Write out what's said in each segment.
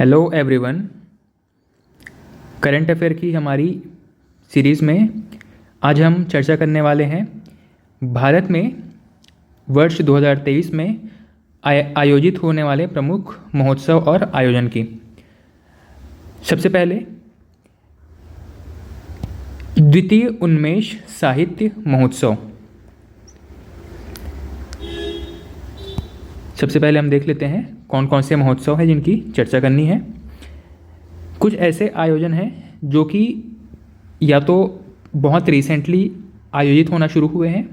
Hello everyone. Current affair की हमारी series में आज हम चर्चा करने वाले हैं भारत में वर्ष 2023 में आयोजित होने वाले प्रमुख महोत्सव और आयोजन की। सबसे पहले द्वितीय उन्मेष साहित्य महोत्सव। सबसे पहले हम देख लेते हैं कौन कौन से महोत्सव हैं जिनकी चर्चा करनी है। कुछ ऐसे आयोजन हैं जो कि या तो बहुत रिसेंटली आयोजित होना शुरू हुए हैं,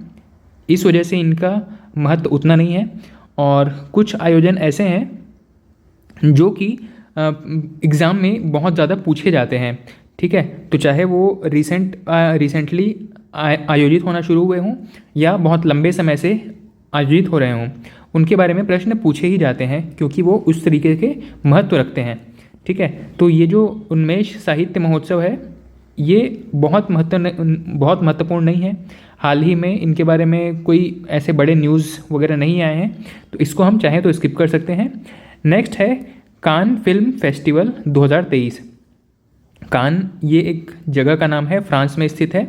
इस वजह से इनका महत्व उतना नहीं है, और कुछ आयोजन ऐसे हैं जो कि एग्ज़ाम में बहुत ज़्यादा पूछे जाते हैं। ठीक है, तो चाहे वो रिसेंटली आयोजित होना शुरू हुए हों या बहुत लंबे समय से आयोजित हो रहे हों, उनके बारे में प्रश्न पूछे ही जाते हैं क्योंकि वो उस तरीके के महत्व रखते हैं। ठीक है, तो ये जो उन्मेष साहित्य महोत्सव है ये बहुत महत्वपूर्ण नहीं है। हाल ही में इनके बारे में कोई ऐसे बड़े न्यूज़ वगैरह नहीं आए हैं, तो इसको हम चाहें तो स्किप कर सकते हैं। नेक्स्ट है कान फिल्म फेस्टिवल 2023। कान ये एक जगह का नाम है, फ्रांस में स्थित है।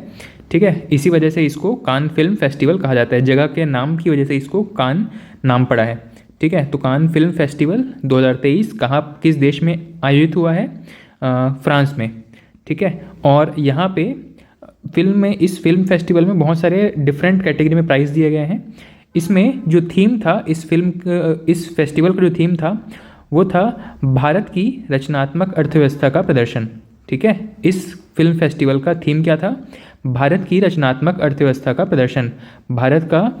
ठीक है, इसी वजह से इसको कान फिल्म फेस्टिवल कहा जाता है, जगह के नाम की वजह से इसको कान नाम पड़ा है। ठीक है, तो कान फिल्म फेस्टिवल 2023 कहाँ किस देश में आयोजित हुआ है? फ्रांस में। ठीक है, और यहाँ पे इस फिल्म फेस्टिवल में बहुत सारे डिफरेंट कैटेगरी में प्राइज़ दिए गए हैं। इसमें जो थीम था इस फेस्टिवल का जो थीम था वो था भारत की रचनात्मक अर्थव्यवस्था का प्रदर्शन। ठीक है, इस फिल्म फेस्टिवल का थीम क्या था? भारत की रचनात्मक अर्थव्यवस्था का प्रदर्शन। भारत का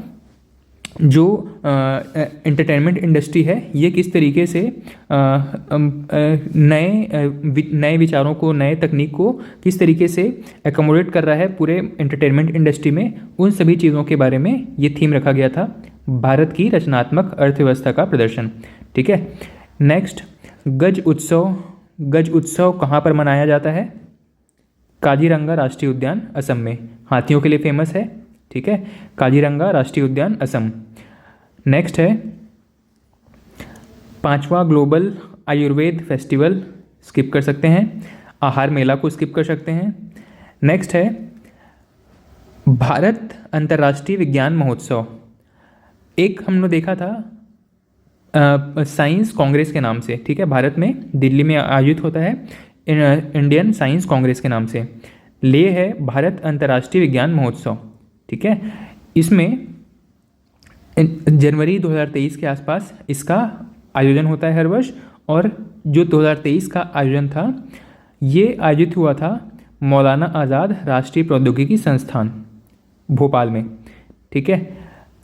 जो एंटरटेनमेंट इंडस्ट्री है ये किस तरीके से नए विचारों को, नए तकनीक को किस तरीके से एकोमोडेट कर रहा है पूरे एंटरटेनमेंट इंडस्ट्री में, उन सभी चीज़ों के बारे में ये थीम रखा गया था, भारत की रचनात्मक अर्थव्यवस्था का प्रदर्शन। ठीक है, नेक्स्ट गज उत्सव कहाँ पर मनाया जाता है? काजीरंगा राष्ट्रीय उद्यान असम में, हाथियों के लिए फेमस है। ठीक है, काजीरंगा राष्ट्रीय उद्यान असम। नेक्स्ट है 5वां ग्लोबल आयुर्वेद फेस्टिवल, स्किप कर सकते हैं। आहार मेला को स्किप कर सकते हैं। नेक्स्ट है भारत अंतर्राष्ट्रीय विज्ञान महोत्सव। एक हमने देखा था साइंस कांग्रेस के नाम से। ठीक है, भारत में दिल्ली में आयोजित होता है इंडियन साइंस कांग्रेस के नाम से। ये है भारत अंतर्राष्ट्रीय विज्ञान महोत्सव। ठीक है, इसमें जनवरी 2023 के आसपास इसका आयोजन होता है हर वर्ष, और जो 2023 का आयोजन था ये आयोजित हुआ था मौलाना आज़ाद राष्ट्रीय प्रौद्योगिकी संस्थान भोपाल में। ठीक है,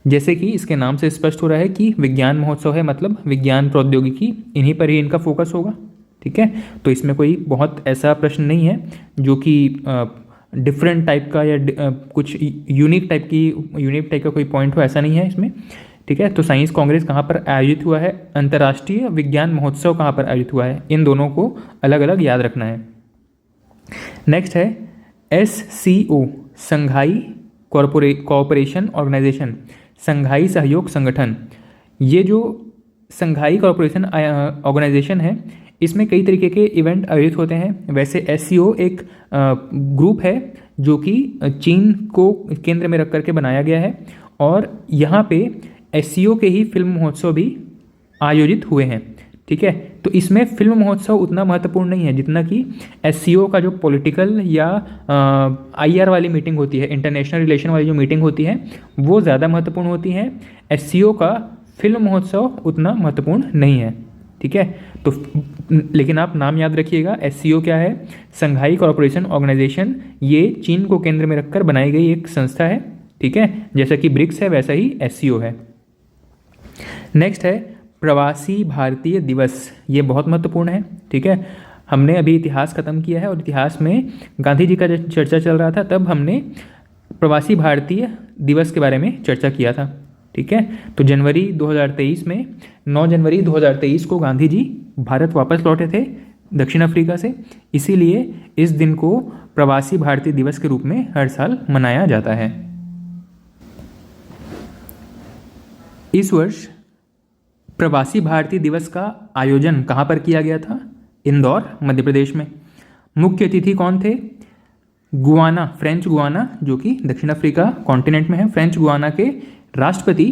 जैसे कि इसके नाम से स्पष्ट हो रहा है कि विज्ञान महोत्सव है, मतलब विज्ञान प्रौद्योगिकी इन्हीं पर ही इनका फोकस होगा। ठीक है, तो इसमें कोई बहुत ऐसा प्रश्न नहीं है जो कि डिफरेंट टाइप का या कुछ यूनिक टाइप का कोई पॉइंट हो, ऐसा नहीं है इसमें। ठीक है, तो साइंस कांग्रेस कहाँ पर आयोजित हुआ है, अंतर्राष्ट्रीय विज्ञान महोत्सव कहाँ पर आयोजित हुआ है, इन दोनों को अलग अलग याद रखना है। नेक्स्ट है SCO, संघाई कोऑपरेशन ऑर्गेनाइजेशन, संघाई सहयोग संगठन। ये जो संघाई कोऑपरेशन ऑर्गेनाइजेशन है इसमें कई तरीके के इवेंट आयोजित होते हैं। वैसे SCO एक ग्रुप है जो कि चीन को केंद्र में रख करके बनाया गया है, और यहाँ पे SCO के ही फिल्म महोत्सव भी आयोजित हुए हैं। ठीक है, तो इसमें फिल्म महोत्सव उतना महत्वपूर्ण नहीं है जितना कि SCO का जो पॉलिटिकल या IR वाली मीटिंग होती है, इंटरनेशनल रिलेशन वाली जो मीटिंग होती है वो ज़्यादा महत्वपूर्ण होती है। SCO का फिल्म महोत्सव उतना महत्वपूर्ण नहीं है। ठीक है, तो लेकिन आप नाम याद रखिएगा, SCO क्या है? संघाई कोऑपरेशन ऑर्गेनाइजेशन। ये चीन को केंद्र में रखकर बनाई गई एक संस्था है। ठीक है, जैसा कि ब्रिक्स है वैसा ही SCO है। नेक्स्ट है प्रवासी भारतीय दिवस, ये बहुत महत्वपूर्ण है। ठीक है, हमने अभी इतिहास खत्म किया है और इतिहास में गांधी जी का जब चर्चा चल रहा था तब हमने प्रवासी भारतीय दिवस के बारे में चर्चा किया था। ठीक है, तो जनवरी 2023 में 9 जनवरी 2023 को गांधी जी भारत वापस लौटे थे दक्षिण अफ्रीका से, इसीलिए इस दिन को प्रवासी भारतीय दिवस के रूप में हर साल मनाया जाता है। इस वर्ष प्रवासी भारतीय दिवस का आयोजन कहाँ पर किया गया था? इंदौर मध्य प्रदेश में। मुख्य अतिथि कौन थे? गुआना, फ्रेंच गुआना जो कि दक्षिण अफ्रीका कॉन्टिनेंट में है, फ्रेंच गुआना के राष्ट्रपति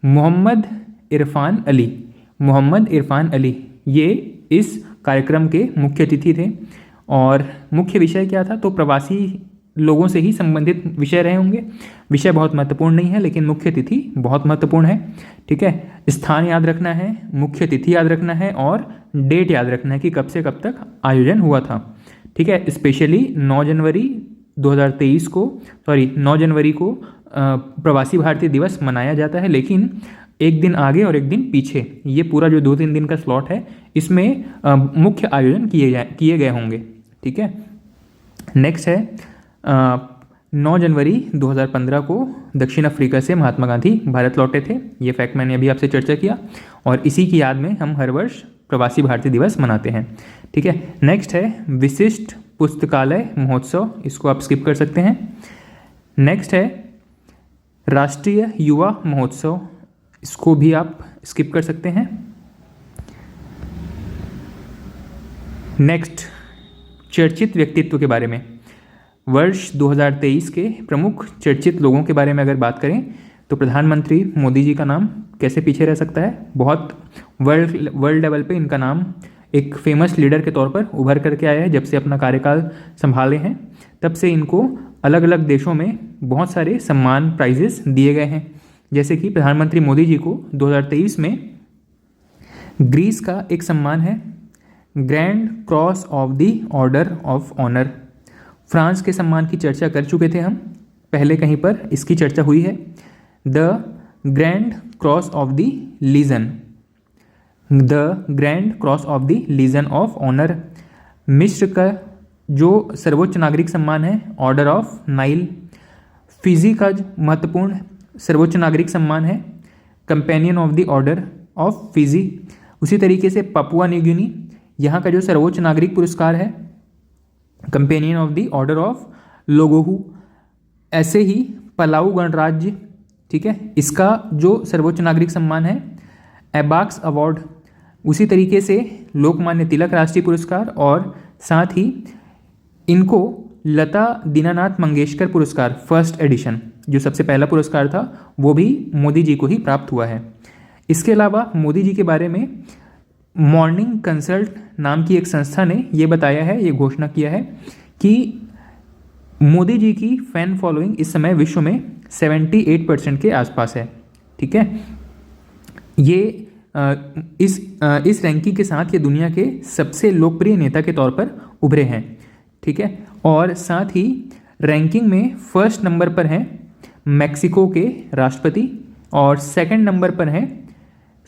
मोहम्मद इरफान अली, मोहम्मद इरफान अली ये इस कार्यक्रम के मुख्य अतिथि थे। और मुख्य विषय क्या था? तो प्रवासी लोगों से ही संबंधित विषय रहे होंगे। विषय बहुत महत्वपूर्ण नहीं है लेकिन मुख्य तिथि बहुत महत्वपूर्ण है। ठीक है, स्थान याद रखना है, मुख्य तिथि याद रखना है और डेट याद रखना है कि कब से कब तक आयोजन हुआ था। ठीक है, स्पेशली 9 जनवरी 2023 को 9 जनवरी को प्रवासी भारतीय दिवस मनाया जाता है, लेकिन एक दिन आगे और एक दिन पीछे, ये पूरा जो 2-3 दिन का स्लॉट है इसमें मुख्य आयोजन किए गए होंगे। ठीक है, नेक्स्ट है 9 जनवरी 2015 को दक्षिण अफ्रीका से महात्मा गांधी भारत लौटे थे। ये फैक्ट मैंने अभी आपसे चर्चा किया और इसी की याद में हम हर वर्ष प्रवासी भारतीय दिवस मनाते हैं। ठीक है, नेक्स्ट है विशिष्ट पुस्तकालय महोत्सव, इसको आप स्किप कर सकते हैं। नेक्स्ट है राष्ट्रीय युवा महोत्सव, इसको भी आप स्किप कर सकते हैं। नेक्स्ट चर्चित व्यक्तित्व के बारे में, वर्ष 2023 के प्रमुख चर्चित लोगों के बारे में अगर बात करें तो प्रधानमंत्री मोदी जी का नाम कैसे पीछे रह सकता है। बहुत वर्ल्ड लेवल पे इनका नाम एक फेमस लीडर के तौर पर उभर करके आया है। जब से अपना कार्यकाल संभाले हैं तब से इनको अलग अलग देशों में बहुत सारे सम्मान प्राइजेस दिए गए हैं। जैसे कि प्रधानमंत्री मोदी जी को 2023 में ग्रीस का एक सम्मान है grand cross of the order of honour. France के सम्मान की चर्चा कर चुके थे हम पहले, कहीं पर इसकी चर्चा हुई है, the grand cross of the legion, the grand cross of the legion of honour. मिस्र का जो सर्वोच्च नागरिक सम्मान है ऑर्डर ऑफ नाइल। फिजी का महत्वपूर्ण सर्वोच्च नागरिक सम्मान है companion of the order of Fiji. उसी तरीके से पापुआ न्यू गिनी, यहाँ का जो सर्वोच्च नागरिक पुरस्कार है companion of the order of लोगोहू। ऐसे ही पलाऊ गणराज्य, ठीक है, इसका जो सर्वोच्च नागरिक सम्मान है एबाक्स अवार्ड। उसी तरीके से लोकमान्य तिलक राष्ट्रीय पुरस्कार और साथ ही इनको लता दीनानाथ मंगेशकर पुरस्कार फर्स्ट एडिशन, जो सबसे पहला पुरस्कार था, वो भी मोदी जी को ही प्राप्त हुआ है। इसके अलावा मोदी जी के बारे में मॉर्निंग कंसल्ट नाम की एक संस्था ने ये बताया है, ये घोषणा किया है कि मोदी जी की फैन फॉलोइंग इस समय विश्व में 78% के आसपास है। ठीक है, ये इस रैंकिंग के साथ ये दुनिया के सबसे लोकप्रिय नेता के तौर पर उभरे हैं। ठीक है, और साथ ही रैंकिंग में फर्स्ट नंबर पर हैं मैक्सिको के राष्ट्रपति और सेकंड नंबर पर हैं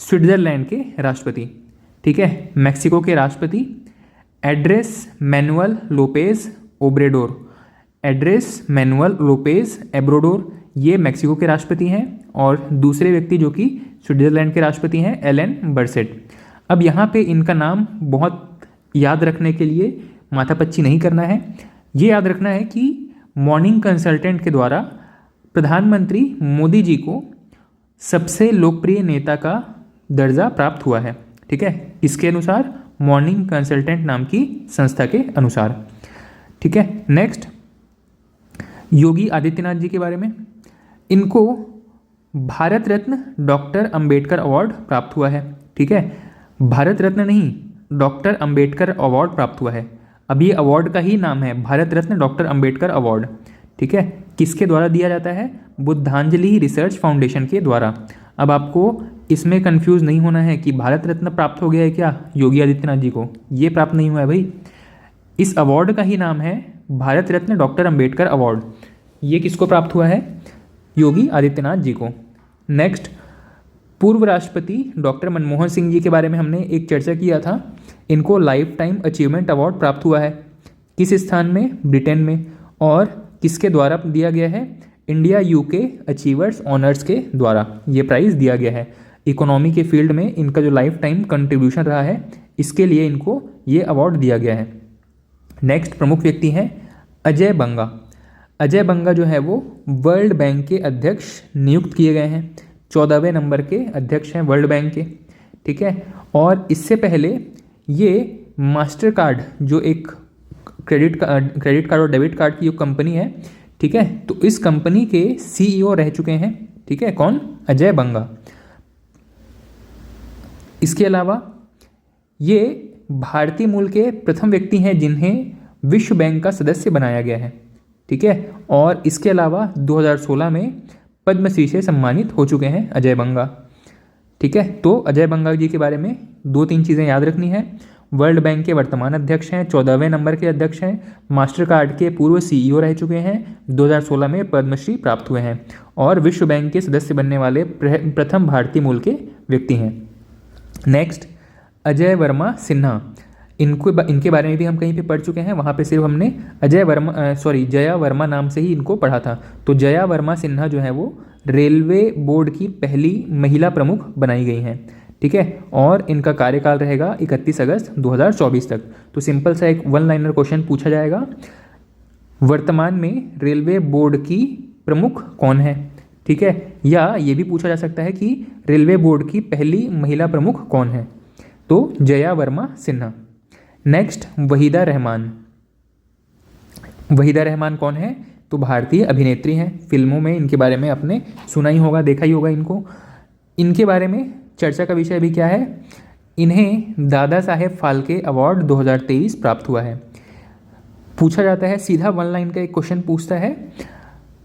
स्विट्ज़रलैंड के राष्ट्रपति। ठीक है, मैक्सिको के राष्ट्रपति Andres Manuel Lopez Obrador, Andres Manuel Lopez Obrador, ये मैक्सिको के राष्ट्रपति हैं और दूसरे व्यक्ति जो कि स्विट्ज़रलैंड के राष्ट्रपति हैं एलन बर्सेट। अब यहाँ पे इनका नाम बहुत याद रखने के लिए माथापच्ची नहीं करना है, ये याद रखना है कि मॉर्निंग कंसल्टेंट के द्वारा प्रधानमंत्री मोदी जी को सबसे लोकप्रिय नेता का दर्जा प्राप्त हुआ है। ठीक है, इसके अनुसार मॉर्निंग कंसल्टेंट नाम की संस्था के अनुसार। ठीक है, नेक्स्ट योगी आदित्यनाथ जी के बारे में, इनको भारत रत्न डॉक्टर अंबेडकर अवार्ड प्राप्त हुआ है। ठीक है, भारत रत्न नहीं, डॉक्टर अंबेडकर अवार्ड प्राप्त हुआ है। अब ये अवार्ड का ही नाम है भारत रत्न डॉक्टर अंबेडकर अवार्ड। ठीक है, किसके द्वारा दिया जाता है? बुद्धांजलि रिसर्च फाउंडेशन के द्वारा। अब आपको इसमें कंफ्यूज नहीं होना है कि भारत रत्न प्राप्त हो गया है क्या योगी आदित्यनाथ जी को, ये प्राप्त नहीं हुआ है भाई। इस अवार्ड का ही नाम है भारत रत्न डॉक्टर अंबेडकर अवार्ड। ये किसको प्राप्त हुआ है? योगी आदित्यनाथ जी को। नेक्स्ट, पूर्व राष्ट्रपति डॉक्टर मनमोहन सिंह जी के बारे में हमने एक चर्चा किया था। इनको लाइफ टाइम अचीवमेंट अवार्ड प्राप्त हुआ है। किस स्थान में? ब्रिटेन में। और किसके द्वारा दिया गया है? इंडिया यूके अचीवर्स ऑनर्स के द्वारा ये प्राइज़ दिया गया है। इकोनॉमी के फील्ड में इनका जो लाइफ टाइम कंट्रीब्यूशन रहा है, इसके लिए इनको ये अवार्ड दिया गया है। नेक्स्ट प्रमुख व्यक्ति हैं अजय बंगा। अजय बंगा जो है वो वर्ल्ड बैंक के अध्यक्ष नियुक्त किए गए हैं, 14वें नंबर के अध्यक्ष हैं वर्ल्ड बैंक के। ठीक है, और इससे पहले ये मास्टर कार्ड जो एक क्रेडिट कार्ड और डेबिट कार्ड की जो कंपनी है, ठीक है, तो इस कंपनी के सीईओ रह चुके हैं, ठीक है, कौन? अजय बंगा। इसके अलावा ये भारतीय मूल के प्रथम व्यक्ति हैं जिन्हें विश्व बैंक का सदस्य बनाया गया है, ठीक है, और इसके अलावा 2016 में पद्मश्री से सम्मानित हो चुके हैं अजय बंगा, ठीक है। तो अजय बंगा जी के बारे में 2-3 चीज़ें याद रखनी है। वर्ल्ड बैंक के वर्तमान अध्यक्ष हैं, 14वें नंबर के अध्यक्ष हैं, मास्टर कार्ड के पूर्व सीईओ रह चुके हैं, 2016 में पद्मश्री प्राप्त हुए हैं और विश्व बैंक के सदस्य बनने वाले प्रथम भारतीय मूल के व्यक्ति हैं। नेक्स्ट, अजय वर्मा सिन्हा, इनके बारे में भी हम कहीं पे पढ़ चुके हैं, वहाँ पे सिर्फ हमने जया वर्मा नाम से ही इनको पढ़ा था। तो जया वर्मा सिन्हा जो है वो रेलवे बोर्ड की पहली महिला प्रमुख बनाई गई हैं, ठीक है, और इनका कार्यकाल रहेगा 31 अगस्त 2024 तक। तो सिंपल सा एक 1 लाइनर क्वेश्चन पूछा जाएगा, वर्तमान में रेलवे बोर्ड की प्रमुख कौन है, ठीक है, या ये भी पूछा जा सकता है कि रेलवे बोर्ड की पहली महिला प्रमुख कौन है, तो जया वर्मा सिन्हा। नेक्स्ट, वहीदा रहमान। वहीदा रहमान कौन है? तो भारतीय अभिनेत्री हैं, फिल्मों में इनके बारे में आपने सुना ही होगा, देखा ही होगा इनको। इनके बारे में चर्चा का विषय भी क्या है? इन्हें दादा साहेब फाल्के अवार्ड 2023 प्राप्त हुआ है। पूछा जाता है, सीधा 1 लाइन का एक क्वेश्चन पूछता है,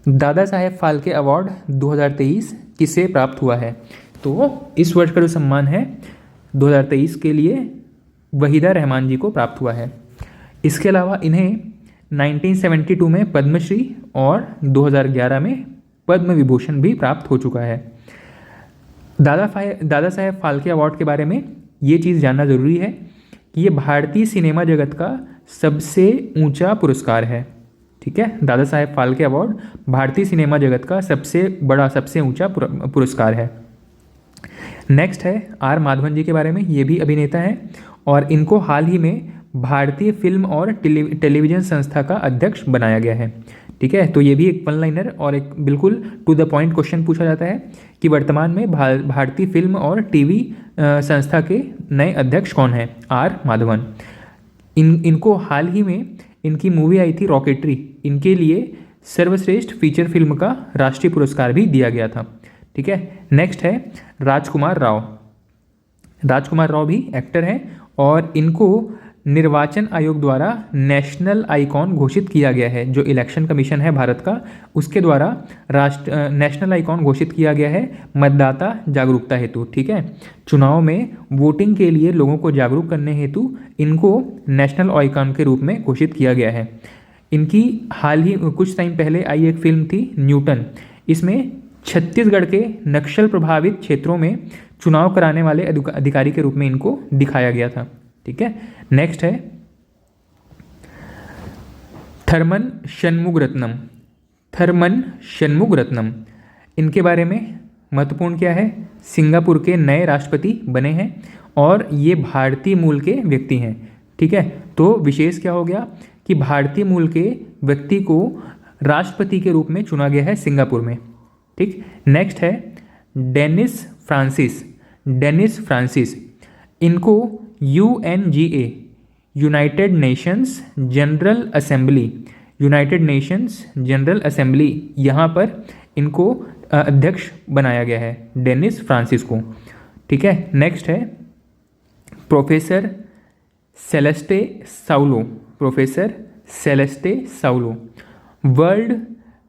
दादा साहेब फाल्के अवार्ड 2023 किसे प्राप्त हुआ है? तो इस वर्ष का जो सम्मान है 2023 के लिए वहीदा रहमान जी को प्राप्त हुआ है। इसके अलावा इन्हें 1972 में पद्मश्री और 2011 में पद्म विभूषण भी प्राप्त हो चुका है। दादा साहेब फाल्के अवार्ड के बारे में ये चीज़ जानना ज़रूरी है कि ये भारतीय सिनेमा जगत का सबसे ऊंचा पुरस्कार है, ठीक है। दादा साहेब फाल्के अवार्ड भारतीय सिनेमा जगत का सबसे बड़ा, सबसे ऊंचा पुरस्कार है। नेक्स्ट है आर माधवन जी के बारे में, ये भी अभिनेता हैं और इनको हाल ही में भारतीय फिल्म और टेलीविज़न संस्था का अध्यक्ष बनाया गया है, ठीक है। तो ये भी एक 1 लाइनर और एक बिल्कुल टू द पॉइंट क्वेश्चन पूछा जाता है कि वर्तमान में भारतीय फिल्म और टीवी संस्था के नए अध्यक्ष कौन हैं? आर माधवन। इनको हाल ही में इनकी मूवी आई थी रॉकेटरी, इनके लिए सर्वश्रेष्ठ फीचर फिल्म का राष्ट्रीय पुरस्कार भी दिया गया था, ठीक है। नेक्स्ट है राजकुमार राव। राजकुमार राव भी एक्टर हैं और इनको निर्वाचन आयोग द्वारा नेशनल आइकॉन घोषित किया गया है। जो इलेक्शन कमीशन है भारत का, उसके द्वारा नेशनल आइकॉन घोषित किया गया है मतदाता जागरूकता हेतु, ठीक है। चुनाव में वोटिंग के लिए लोगों को जागरूक करने हेतु इनको नेशनल आइकॉन के रूप में घोषित किया गया है। इनकी हाल ही कुछ टाइम पहले आई एक फिल्म थी न्यूटन, इसमें छत्तीसगढ़ के नक्सल प्रभावित क्षेत्रों में चुनाव कराने वाले अधिकारी के रूप में इनको दिखाया गया था, ठीक है। नेक्स्ट है थर्मन शनमुगरत्नम। थर्मन शनमुगरत्नम, इनके बारे में महत्वपूर्ण क्या है? सिंगापुर के नए राष्ट्रपति बने हैं और ये भारतीय मूल के व्यक्ति हैं, ठीक है। तो विशेष क्या हो गया कि भारतीय मूल के व्यक्ति को राष्ट्रपति के रूप में चुना गया है सिंगापुर में, ठीक। नेक्स्ट है डेनिस फ्रांसिस। डेनिस फ्रांसिस, इनको UNGA United Nations general assembly, United Nations general assembly, यहाँ पर इनको अध्यक्ष बनाया गया है डेनिस फ्रांसिस को, ठीक है। नेक्स्ट है professor Celeste Saulo. Professor Celeste Saulo World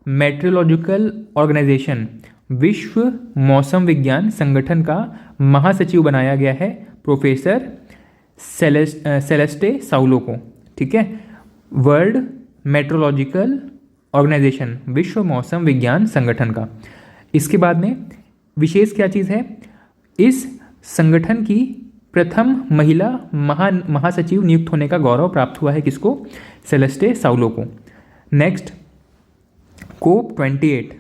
Meteorological Organization, विश्व मौसम विज्ञान संगठन का महासचिव बनाया गया है प्रोफेसर सेलेस्टे साउलो को, ठीक है। वर्ल्ड मेट्रोलॉजिकल ऑर्गेनाइजेशन, विश्व मौसम विज्ञान संगठन का। इसके बाद में विशेष क्या चीज़ है? इस संगठन की प्रथम महिला महासचिव नियुक्त होने का गौरव प्राप्त हुआ है किसको? सेलेस्टे साउलो को। Next COP 28।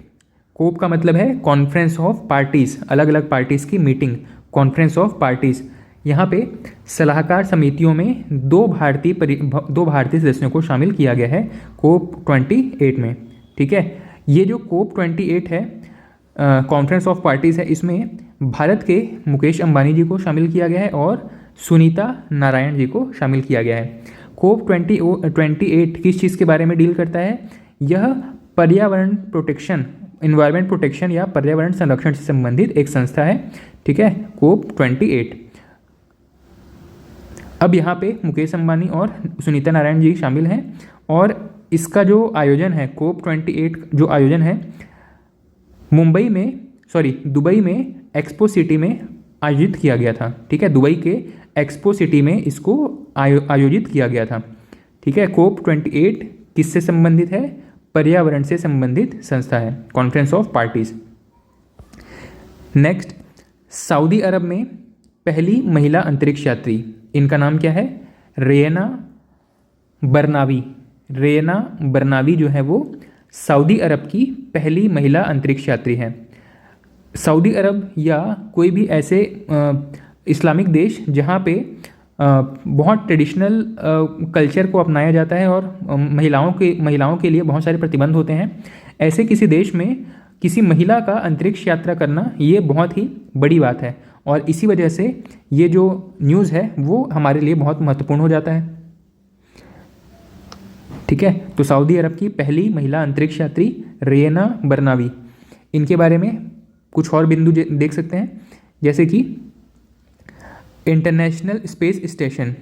कोप का मतलब है कॉन्फ्रेंस ऑफ पार्टीज़, अलग अलग पार्टीज़ की मीटिंग, कॉन्फ्रेंस ऑफ पार्टीज़। यहाँ पे सलाहकार समितियों में दो भारतीय सदस्यों को शामिल किया गया है COP 28 में, ठीक है। ये जो COP 28 है, कॉन्फ्रेंस ऑफ पार्टीज़ है, इसमें भारत के मुकेश अंबानी जी को शामिल किया गया है और सुनीता नारायण जी को शामिल किया गया है। कोप 28 किस चीज़ के बारे में डील करता है? यह पर्यावरण प्रोटेक्शन, इन्वायरमेंट प्रोटेक्शन या पर्यावरण संरक्षण से संबंधित एक संस्था है। ठीक है, कोप 28। अब यहाँ पे मुकेश अंबानी और सुनीता नारायण जी शामिल हैं और इसका जो आयोजन है, कोप 28 जो आयोजन है दुबई में एक्सपो सिटी में आयोजित किया गया था। ठीक है, दुबई के एक्सपो सिटी में इसको आयोजित किया गया था। ठीक है, कोप 28 किससे संबंधित है? पर्यावरण से संबंधित संस्था है, कॉन्फ्रेंस ऑफ पार्टीज। नेक्स्ट, सऊदी अरब में पहली महिला अंतरिक्ष यात्री, इनका नाम क्या है? रेना बरनावी। रेना बरनावी जो है वो सऊदी अरब की पहली महिला अंतरिक्ष यात्री है। सऊदी अरब या कोई भी ऐसे इस्लामिक देश जहाँ पे बहुत ट्रेडिशनल कल्चर को अपनाया जाता है और महिलाओं के लिए बहुत सारे प्रतिबंध होते हैं, ऐसे किसी देश में किसी महिला का अंतरिक्ष यात्रा करना ये बहुत ही बड़ी बात है और इसी वजह से ये जो न्यूज़ है वो हमारे लिए बहुत महत्वपूर्ण हो जाता है। ठीक है, तो सऊदी अरब की पहली महिला अंतरिक्ष यात्री रेना बरनावी, इनके बारे में कुछ और बिंदु देख सकते हैं, जैसे कि इंटरनेशनल स्पेस स्टेशन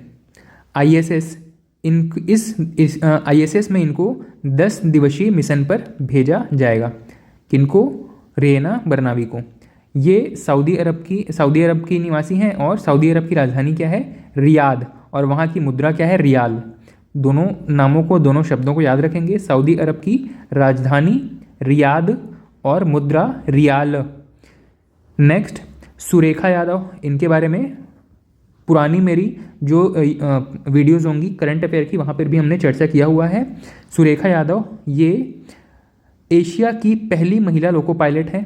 ISS, इस ISS में इनको 10 दिवसीय मिशन पर भेजा जाएगा। किनको? रेना बरनावी को। ये सऊदी अरब की निवासी हैं और सऊदी अरब की राजधानी क्या है? रियाद, और वहाँ की मुद्रा क्या है? रियाल। दोनों शब्दों को याद रखेंगे, सऊदी अरब की राजधानी रियाद और मुद्रा रियाल। नेक्स्ट, सुरेखा यादव, इनके बारे में पुरानी मेरी जो वीडियोज़ होंगी करंट अफेयर की, वहाँ पर भी हमने चर्चा किया हुआ है। सुरेखा यादव ये एशिया की पहली महिला लोको पायलट है।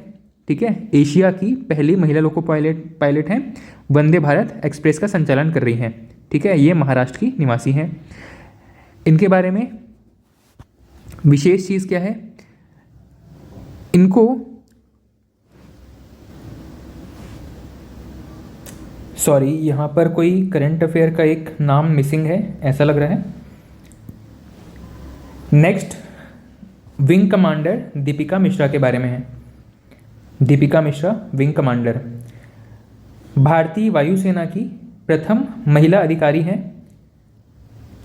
ठीक है, एशिया की पहली महिला लोको पायलट हैं, वंदे भारत एक्सप्रेस का संचालन कर रही हैं। ठीक है, ये महाराष्ट्र की निवासी हैं। इनके बारे में विशेष चीज़ क्या है? इनको यहाँ पर कोई करंट अफेयर का एक नाम मिसिंग है ऐसा लग रहा है। Next, wing commander Deepika Mishra के बारे में है। दीपिका मिश्रा विंग कमांडर भारतीय वायुसेना की प्रथम महिला अधिकारी हैं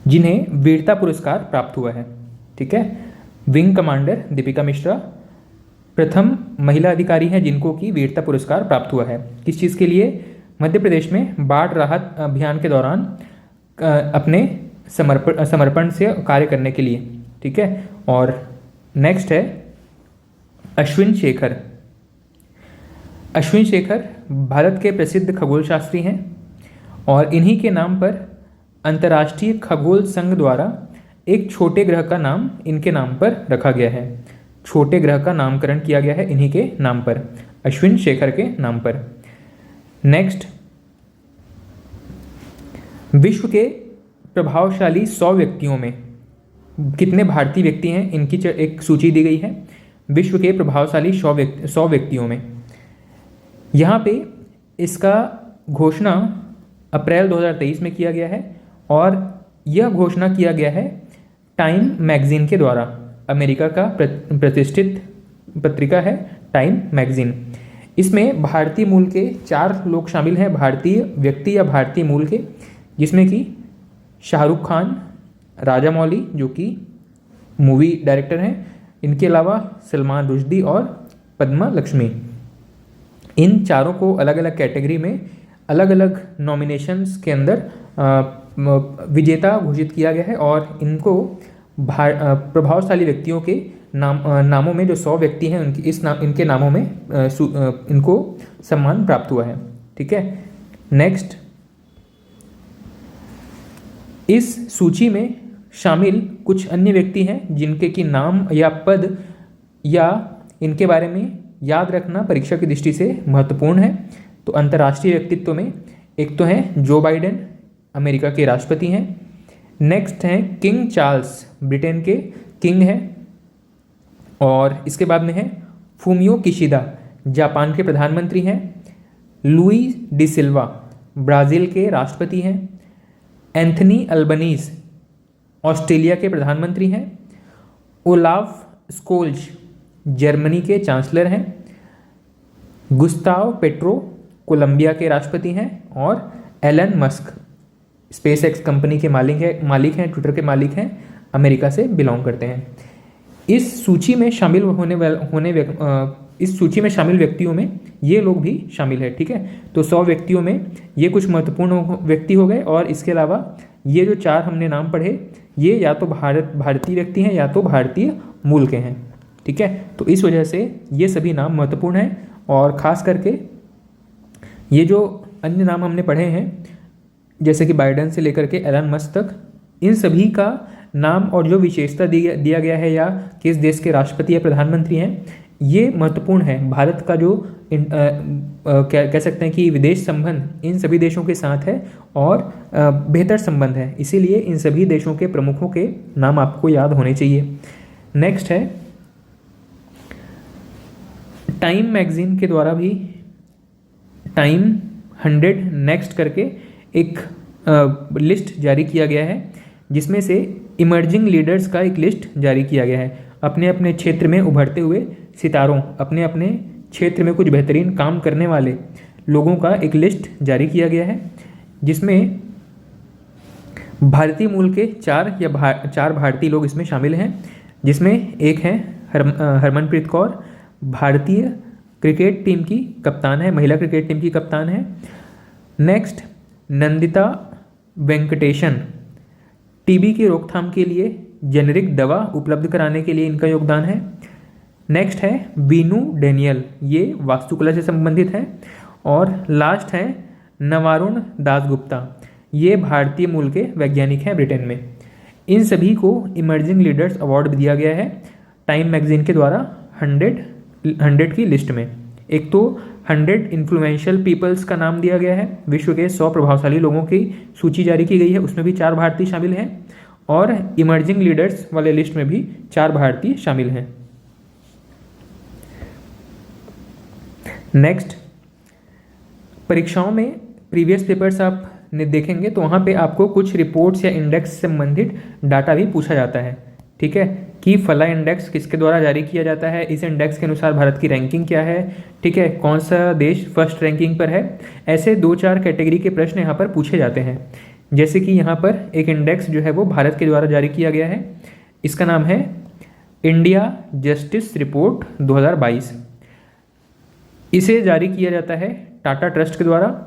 जिन्हें वीरता पुरस्कार प्राप्त हुआ है। ठीक है, विंग कमांडर दीपिका मिश्रा प्रथम महिला अधिकारी हैं जिनको कि वीरता पुरस्कार प्राप्त हुआ है। किस चीज़ के लिए? मध्य प्रदेश में बाढ़ राहत अभियान के दौरान अपने समर्पण से कार्य करने के लिए। ठीक है, और नेक्स्ट है अश्विन शेखर। अश्विन शेखर भारत के प्रसिद्ध खगोल शास्त्री हैं और इन्हीं के नाम पर अंतर्राष्ट्रीय खगोल संघ द्वारा एक छोटे ग्रह का नाम इनके नाम पर रखा गया है। छोटे ग्रह का नामकरण किया गया है इन्हीं के नाम पर, अश्विन शेखर के नाम पर। नेक्स्ट, विश्व के प्रभावशाली 100 व्यक्तियों में कितने भारतीय व्यक्ति हैं, इनकी एक सूची दी गई है। विश्व के प्रभावशाली 100 व्यक्तियों में यहाँ पे इसका घोषणा अप्रैल 2023 में किया गया है और यह घोषणा किया गया है टाइम मैगजीन के द्वारा। अमेरिका का प्रतिष्ठित पत्रिका है टाइम मैगजीन। इसमें भारतीय मूल के 4 लोग शामिल हैं, भारतीय व्यक्ति या भारतीय मूल के, जिसमें कि शाहरुख खान, राजा मौली जो कि मूवी डायरेक्टर हैं, इनके अलावा सलमान रुश्दी और पद्मा लक्ष्मी। इन चारों को अलग अलग कैटेगरी में अलग अलग नॉमिनेशंस के अंदर विजेता घोषित किया गया है और इनको प्रभावशाली व्यक्तियों के नामों में जो 100 व्यक्ति हैं इनके नामों में इनको सम्मान प्राप्त हुआ है। ठीक है, नेक्स्ट, इस सूची में शामिल कुछ अन्य व्यक्ति हैं जिनके की नाम या पद या इनके बारे में याद रखना परीक्षा की दृष्टि से महत्वपूर्ण है। तो अंतर्राष्ट्रीय व्यक्तित्व में एक तो हैं जो बाइडेन, अमेरिका के राष्ट्रपति हैं। नेक्स्ट हैं किंग चार्ल्स, ब्रिटेन के किंग हैं। और इसके बाद में है फूमियो किशिदा, जापान के प्रधानमंत्री हैं। लुई डी सिल्वा, ब्राज़ील के राष्ट्रपति हैं। एंथनी अल्बनीज़ ऑस्ट्रेलिया के प्रधानमंत्री हैं। ओलाफ स्कोल्ज जर्मनी के चांसलर हैं। गुस्ताव पेट्रो कोलंबिया के राष्ट्रपति हैं। और Elon Musk SpaceX company के मालिक हैं, ट्विटर के मालिक हैं, अमेरिका से बिलोंग करते हैं। इस सूची में शामिल इस सूची में शामिल व्यक्तियों में ये लोग भी शामिल है। ठीक है, तो 100 व्यक्तियों में ये कुछ महत्वपूर्ण व्यक्ति हो गए, और इसके अलावा ये जो 4 हमने नाम पढ़े ये या तो भारतीय व्यक्ति हैं या तो भारतीय मूल के हैं। ठीक है, तो इस वजह से ये सभी नाम महत्वपूर्ण हैं, और ख़ास करके ये जो अन्य नाम हमने पढ़े हैं जैसे कि बाइडेन से लेकर के एलन मस्क तक, इन सभी का नाम और जो विशेषता दिया गया है या किस देश के राष्ट्रपति या प्रधानमंत्री हैं, ये महत्वपूर्ण है। भारत का जो कह सकते हैं कि विदेश संबंध इन सभी देशों के साथ है और बेहतर संबंध है, इसीलिए इन सभी देशों के प्रमुखों के नाम आपको याद होने चाहिए। नेक्स्ट है, टाइम मैगजीन के द्वारा भी टाइम 100 नेक्स्ट करके एक लिस्ट जारी किया गया है, जिसमें से इमर्जिंग लीडर्स का एक लिस्ट जारी किया गया है। अपने अपने क्षेत्र में उभरते हुए सितारों, अपने अपने क्षेत्र में कुछ बेहतरीन काम करने वाले लोगों का एक लिस्ट जारी किया गया है, जिसमें भारतीय मूल के 4 भारतीय लोग इसमें शामिल हैं, जिसमें एक है हरमनप्रीत कौर, भारतीय क्रिकेट टीम की कप्तान है, महिला क्रिकेट टीम की कप्तान है। नेक्स्ट, नंदिता वेंकटेशन, टीबी की रोकथाम के लिए जेनेरिक दवा उपलब्ध कराने के लिए इनका योगदान है। नेक्स्ट है बीनू डेनियल, ये वास्तुकला से संबंधित है। और लास्ट है नवारुण दासगुप्ता, ये भारतीय मूल के वैज्ञानिक हैं ब्रिटेन में। इन सभी को इमर्जिंग लीडर्स अवार्ड दिया गया है टाइम मैगजीन के द्वारा 100 की लिस्ट में। एक तो 100 इन्फ्लुएंशियल पीपल्स का नाम दिया गया है, विश्व के 100 प्रभावशाली लोगों की सूची जारी की गई है, उसमें भी 4 भारतीय शामिल हैं, और इमर्जिंग लीडर्स वाले लिस्ट में भी 4 भारतीय शामिल हैं। नेक्स्ट, परीक्षाओं में प्रीवियस पेपर्स आप देखेंगे तो वहाँ पे आपको कुछ रिपोर्ट्स या इंडेक्स से संबंधित डाटा भी पूछा जाता है। ठीक है, कि फला इंडेक्स किसके द्वारा जारी किया जाता है, इस इंडेक्स के अनुसार भारत की रैंकिंग क्या है, ठीक है, कौन सा देश फर्स्ट रैंकिंग पर है। ऐसे 2-4 कैटेगरी के प्रश्न यहाँ पर पूछे जाते हैं। जैसे कि यहाँ पर एक इंडेक्स जो है वो भारत के द्वारा जारी किया गया है, इसका नाम है इंडिया जस्टिस रिपोर्ट 2022। इसे जारी किया जाता है टाटा ट्रस्ट के द्वारा,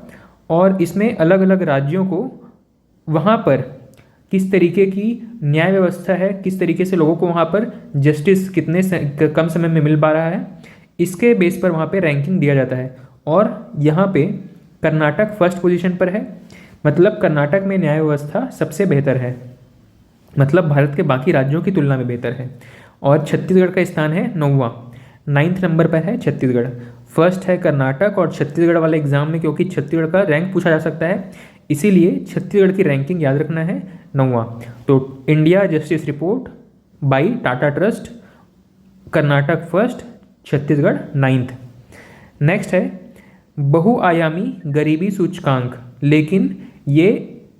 और इसमें अलग अलग राज्यों को वहाँ पर किस तरीके की न्याय व्यवस्था है, किस तरीके से लोगों को वहाँ पर जस्टिस कितने कम समय में मिल पा रहा है, इसके बेस पर वहाँ पे रैंकिंग दिया जाता है। और यहाँ पे कर्नाटक फर्स्ट पोजीशन पर है, मतलब कर्नाटक में न्याय व्यवस्था सबसे बेहतर है, मतलब भारत के बाकी राज्यों की तुलना में बेहतर है। और छत्तीसगढ़ का स्थान है 9th नंबर पर है छत्तीसगढ़। फर्स्ट है कर्नाटक, और छत्तीसगढ़ वाले एग्जाम में क्योंकि छत्तीसगढ़ का रैंक पूछा जा सकता है, इसीलिए छत्तीसगढ़ की रैंकिंग याद रखना है 9वां। तो India justice report by Tata trust, Karnataka first, Chhattisgarh 9th। Next है बहुआयामी गरीबी सूचकांक, लेकिन ये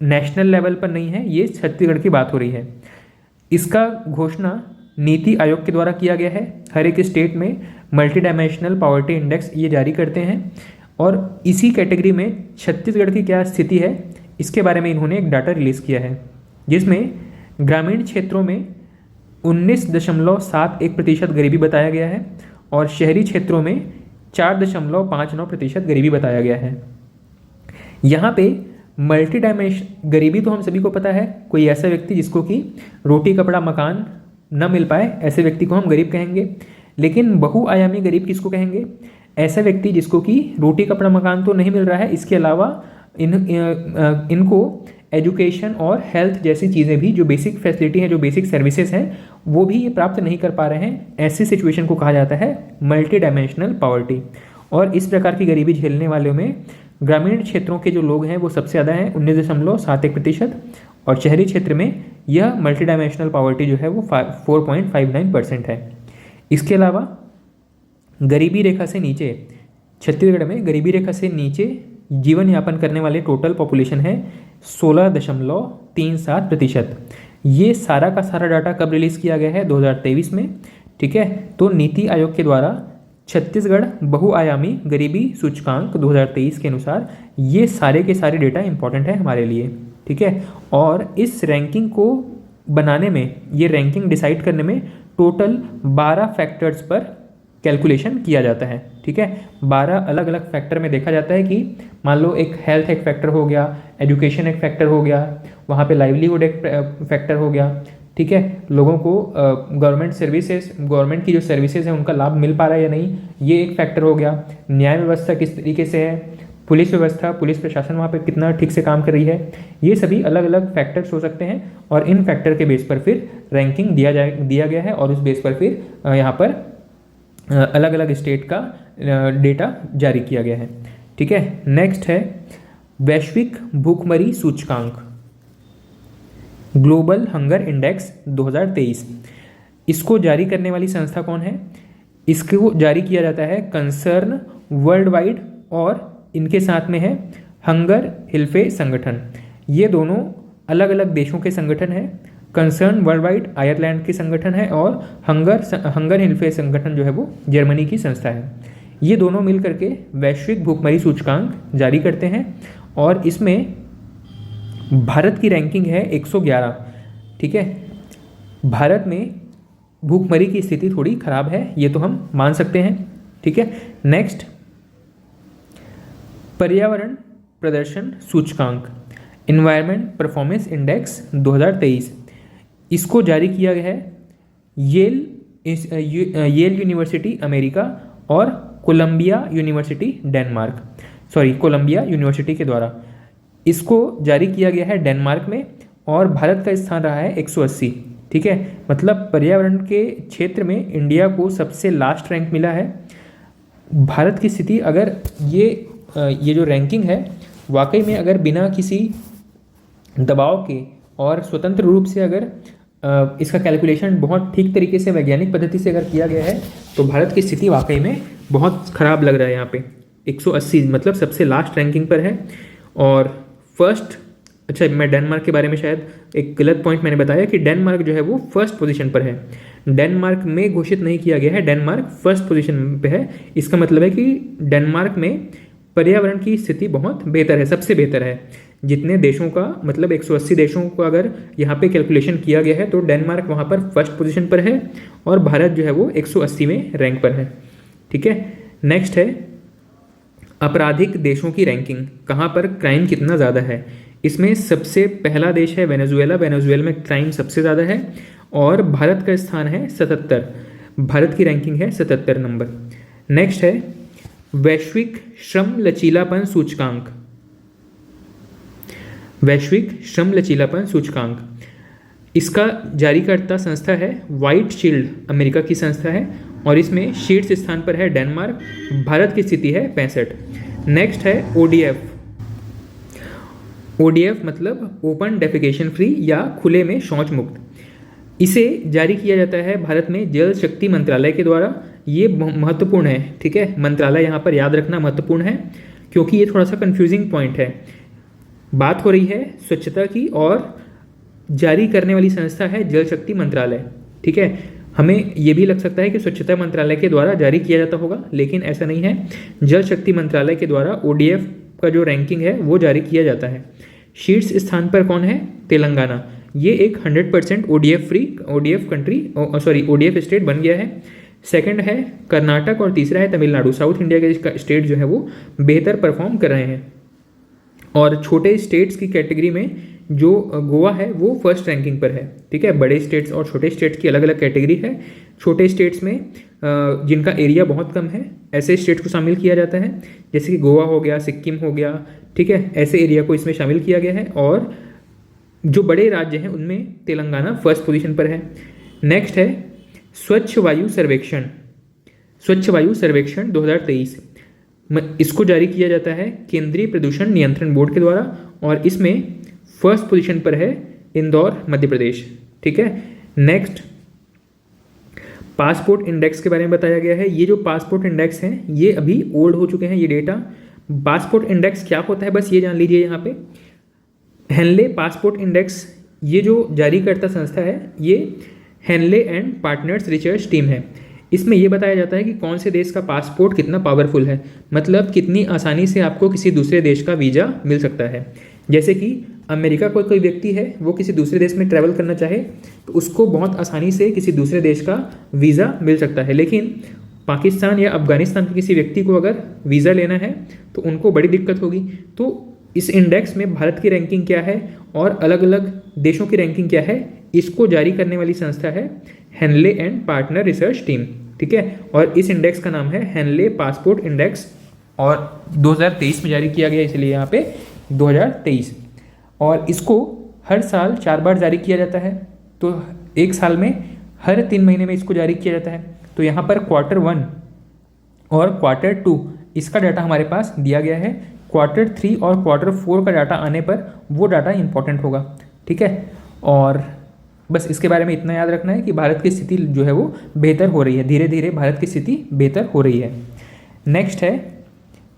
नेशनल लेवल पर नहीं है, ये छत्तीसगढ़ की बात हो रही है। इसका घोषणा नीति आयोग के द्वारा किया गया है। हर एक स्टेट में मल्टी डायमेंशनल पॉवर्टी इंडेक्स ये जारी करते हैं, और इसी कैटेगरी में छत्तीसगढ़ की क्या स्थिति है इसके बारे में इन्होंने एक डाटा रिलीज़ किया है, जिसमें ग्रामीण क्षेत्रों में 19.71% गरीबी बताया गया है, और शहरी क्षेत्रों में 4.59% गरीबी बताया गया है। यहाँ पे मल्टी डायमेंशन गरीबी तो हम सभी को पता है, कोई ऐसा व्यक्ति जिसको कि रोटी कपड़ा मकान न मिल पाए, ऐसे व्यक्ति को हम गरीब कहेंगे। लेकिन बहुआयामी गरीब किसको कहेंगे? ऐसा व्यक्ति जिसको कि रोटी कपड़ा मकान तो नहीं मिल रहा है, इसके अलावा इनको एजुकेशन और हेल्थ जैसी चीज़ें भी, जो बेसिक फैसिलिटी हैं, जो बेसिक सर्विसेज हैं, वो भी ये प्राप्त नहीं कर पा रहे हैं। ऐसी सिचुएशन को कहा जाता है मल्टी डायमेंशनल पॉवर्टी। और इस प्रकार की गरीबी झेलने वालों में ग्रामीण क्षेत्रों के जो लोग हैं वो सबसे ज़्यादा हैं, 19.71%, और शहरी क्षेत्र में यह मल्टी डायमेंशनल पॉवर्टी जो है वो 4.59% है। इसके अलावा गरीबी रेखा से नीचे, छत्तीसगढ़ में गरीबी रेखा से नीचे जीवन यापन करने वाले टोटल पॉपुलेशन है 16.37%। ये सारा का सारा डाटा कब रिलीज़ किया गया है? 2023 में। ठीक है, तो नीति आयोग के द्वारा छत्तीसगढ़ बहुआयामी गरीबी सूचकांक 2023 के अनुसार ये सारे के सारे डेटा इंपॉर्टेंट है हमारे लिए। ठीक है, और इस रैंकिंग को बनाने में, ये रैंकिंग डिसाइड करने में टोटल 12 फैक्टर्स पर कैलकुलेशन किया जाता है। ठीक है, 12 अलग अलग फैक्टर में देखा जाता है कि मान लो एक हेल्थ एक फैक्टर हो गया, एजुकेशन एक फैक्टर हो गया, वहाँ पे लाइवलीहुड एक फैक्टर हो गया। ठीक है, लोगों को गवर्नमेंट की जो सर्विसेज है उनका लाभ मिल पा रहा है या नहीं, ये एक फैक्टर हो गया। न्याय व्यवस्था किस तरीके से है, पुलिस व्यवस्था, पुलिस प्रशासन वहाँ पे कितना ठीक से काम कर रही है, ये सभी अलग अलग फैक्टर्स हो सकते हैं। और इन फैक्टर के बेस पर फिर रैंकिंग दिया गया है और उस बेस पर फिर यहाँ पर अलग अलग स्टेट का डेटा जारी किया गया है। ठीक है, नेक्स्ट है वैश्विक भूखमरी सूचकांक, ग्लोबल हंगर इंडेक्स 2023। इसको जारी करने वाली संस्था कौन है? इसको जारी किया जाता है कंसर्न वर्ल्ड वाइड और इनके साथ में है हंगर हिल्फे संगठन। ये दोनों अलग अलग देशों के संगठन हैं। कंसर्न वर्ल्ड वाइड आयरलैंड की संगठन है और हंगर हिल्फे संगठन जो है वो जर्मनी की संस्था है। ये दोनों मिल करके वैश्विक भूखमरी सूचकांक जारी करते हैं और इसमें भारत की रैंकिंग है 111। ठीक है, भारत में भूखमरी की स्थिति थोड़ी खराब है, ये तो हम मान सकते हैं। ठीक है, नेक्स्ट पर्यावरण प्रदर्शन सूचकांक, इन्वायरमेंट परफॉर्मेंस इंडेक्स 2023। इसको जारी किया गया है येल यूनिवर्सिटी अमेरिका और कोलंबिया यूनिवर्सिटी कोलंबिया यूनिवर्सिटी के द्वारा इसको जारी किया गया है डेनमार्क में और भारत का स्थान रहा है 180। ठीक है, मतलब पर्यावरण के क्षेत्र में इंडिया को सबसे लास्ट रैंक मिला है। भारत की स्थिति अगर ये जो रैंकिंग है वाकई में अगर बिना किसी दबाव के और स्वतंत्र रूप से अगर इसका कैलकुलेशन बहुत ठीक तरीके से वैज्ञानिक पद्धति से अगर किया गया है तो भारत की स्थिति वाकई में बहुत ख़राब लग रहा है। यहाँ पे 180 मतलब सबसे लास्ट रैंकिंग पर है। और फर्स्ट, अच्छा मैं डेनमार्क के बारे में शायद एक गलत पॉइंट मैंने बताया कि डेनमार्क जो है वो फर्स्ट पोजीशन पर है। डेनमार्क में घोषित नहीं किया गया है, डेनमार्क फर्स्ट पोजीशन पे है। इसका मतलब है कि डेनमार्क में पर्यावरण की स्थिति बहुत बेहतर है, सबसे बेहतर है। जितने देशों का मतलब 180 देशों का अगर यहाँ पे कैलकुलेशन किया गया है तो डेनमार्क वहाँ पर फर्स्ट पोजीशन पर है और भारत जो है वो 180वें रैंक पर है। ठीक है, नेक्स्ट है आपराधिक देशों की रैंकिंग, कहाँ पर क्राइम कितना ज़्यादा है। इसमें सबसे पहला देश है वेनेजुएला, वेनेजुएला में क्राइम सबसे ज़्यादा है और भारत का स्थान है 77, भारत की रैंकिंग है 77 नंबर। नेक्स्ट है वैश्विक श्रम लचीलापन सूचकांक, वैश्विक श्रम लचीलापन सूचकांक। इसका जारीकर्ता संस्था है व्हाइट शील्ड, अमेरिका की संस्था है और इसमें शीर्ष स्थान पर है डेनमार्क, भारत की स्थिति है 65। नेक्स्ट है ओडीएफ, ओडीएफ मतलब ओपन डेफिकेशन फ्री या खुले में शौच मुक्त। इसे जारी किया जाता है भारत में जल शक्ति मंत्रालय के द्वारा। ये महत्वपूर्ण है, ठीक है, मंत्रालय यहाँ पर याद रखना महत्वपूर्ण है क्योंकि ये थोड़ा सा कंफ्यूजिंग पॉइंट है। बात हो रही है स्वच्छता की और जारी करने वाली संस्था है जल शक्ति मंत्रालय। ठीक है, हमें ये भी लग सकता है कि स्वच्छता मंत्रालय के द्वारा जारी किया जाता होगा, लेकिन ऐसा नहीं है। जल शक्ति मंत्रालय के द्वारा ओडीएफ का जो रैंकिंग है वो जारी किया जाता है। शीर्ष स्थान पर कौन है? तेलंगाना। ये एक 100% ओडीएफ फ्री ओडीएफ स्टेट बन गया है। सेकंड है कर्नाटक और तीसरा है तमिलनाडु। साउथ इंडिया के स्टेट जो है वो बेहतर परफॉर्म कर रहे हैं। और छोटे स्टेट्स की कैटेगरी में जो गोवा है वो फर्स्ट रैंकिंग पर है। ठीक है, बड़े स्टेट्स और छोटे स्टेट्स की अलग अलग कैटेगरी है। छोटे स्टेट्स में जिनका एरिया बहुत कम है ऐसे स्टेट को शामिल किया जाता है, जैसे कि गोवा हो गया, सिक्किम हो गया। ठीक है, ऐसे एरिया को इसमें शामिल किया गया है और जो बड़े राज्य हैं उनमें तेलंगाना फर्स्ट पोजीशन पर है। नेक्स्ट है स्वच्छ वायु सर्वेक्षण, स्वच्छ वायु सर्वेक्षण 2023। इसको जारी किया जाता है केंद्रीय प्रदूषण नियंत्रण बोर्ड के द्वारा और इसमें फर्स्ट पोजीशन पर है इंदौर, मध्य प्रदेश। ठीक है, नेक्स्ट पासपोर्ट इंडेक्स के बारे में बताया गया है। ये जो पासपोर्ट इंडेक्स हैं ये अभी ओल्ड हो चुके हैं ये डेटा। पासपोर्ट इंडेक्स क्या होता है बस ये जान लीजिए यहाँ पे। हेनले पासपोर्ट इंडेक्स ये जो जारी करता संस्था है ये Henley and Partners research team है। इसमें ये बताया जाता है कि कौन से देश का पासपोर्ट कितना पावरफुल है, मतलब कितनी आसानी से आपको किसी दूसरे देश का वीज़ा मिल सकता है। जैसे कि अमेरिका को कोई व्यक्ति है वो किसी दूसरे देश में ट्रैवल करना चाहे तो उसको बहुत आसानी से किसी दूसरे देश का वीज़ा मिल सकता है, लेकिन पाकिस्तान या अफगानिस्तान के किसी व्यक्ति को अगर वीज़ा लेना है तो उनको बड़ी दिक्कत होगी। तो इस इंडेक्स में भारत की रैंकिंग क्या है और अलग अलग देशों की रैंकिंग क्या है, इसको जारी करने वाली संस्था है Henley and partner research team, ठीक है। और इस इंडेक्स का नाम है हेनले पासपोर्ट इंडेक्स और 2023 में जारी किया गया, इसलिए यहाँ पे 2023। और इसको हर साल 4 बार जारी किया जाता है, तो एक साल में हर 3 महीने में इसको जारी किया जाता है। तो यहाँ पर Q1 और Q2 इसका डाटा हमारे पास दिया गया है। Q3 और Q4 का डाटा आने पर वो डाटा इंपॉर्टेंट होगा, ठीक है। और बस इसके बारे में इतना याद रखना है कि भारत की स्थिति जो है वो बेहतर हो रही है, धीरे धीरे भारत की स्थिति बेहतर हो रही है। नेक्स्ट है